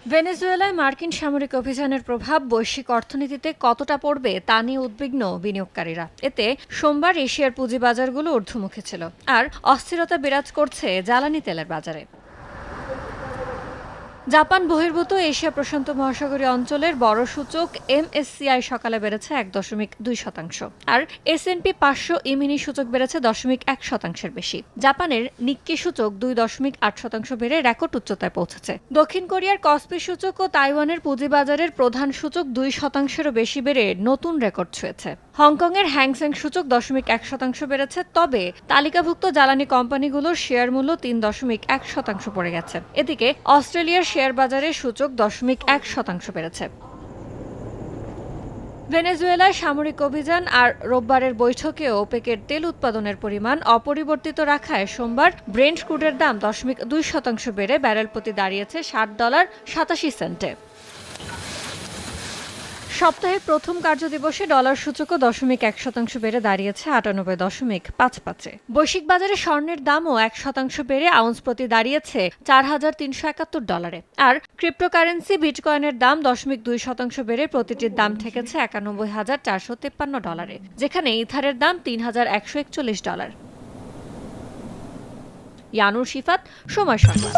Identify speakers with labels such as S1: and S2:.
S1: ভেনেজুয়েলায় মার্কিন সামরিক অভিযানের প্রভাব বৈশ্বিক অর্থনীতিতে কতটা পড়বে তা নিয়ে উদ্বিগ্ন বিনিয়োগকারীরা। এতে সোমবার এশিয়ার পুঁজিবাজারগুলো ঊর্ধ্বমুখী ছিল, আর অস্থিরতা বিরাজ করছে জ্বালানি তেলের বাজারে। জাপান বহির্ভূত এশিয়া প্রশান্ত মহাসাগরীয় অঞ্চলের বড় সূচক MSCI সকালে বেড়েছে 1.2%, আর S&P 500 ইমিনি সূচক বেড়েছে 0.1%-এর বেশি। জাপানের নিক্কি সূচক 2.8% বেড়ে রেকর্ড উচ্চতায় পৌঁছেছে। দক্ষিণ কোরিয়ার কসপি সূচক ও তাইওয়ানের পুঁজিবাজারের প্রধান সূচক 2%-এরও বেশি বেড়ে নতুন রেকর্ড ছুঁয়েছে। হংকংয়ের হ্যাংসেং সূচক 0.1% বেড়েছে, তবে তালিকাভুক্ত জ্বালানি কোম্পানিগুলোর শেয়ার মূল্য 3.1% পড়ে গেছে। এদিকে অস্ট্রেলিয়ার শেয়ার বাজারে সূচক 0.1% বেড়েছে। ভেনেজুয়েলায় সামরিক অভিযান আর রোববারের বৈঠকে ওপেকের তেল উৎপাদনের পরিমাণ অপরিবর্তিত রাখায় সোমবার ব্রেন্ট ক্রুডের দাম 0.2% বেড়ে ব্যারেল প্রতি দাঁড়িয়েছে $60.87। সপ্তাহের প্রথম কার্যদিবসে ডলার সূচকও 0.1% বেড়ে দাঁড়িয়েছে 98.55। বৈশ্বিক বাজারে স্বর্ণের দামও 1% বেড়ে আউন্স প্রতি দাঁড়িয়েছে $4,371। আর ক্রিপ্টোকারেন্সি বিটকয়েনের দাম 0.2% বেড়ে প্রতিটির দাম ঠেকেছে $91,453, যেখানে ইথারের দাম $3,141। ইয়ানুর শিফাত, সময় সংবাদ।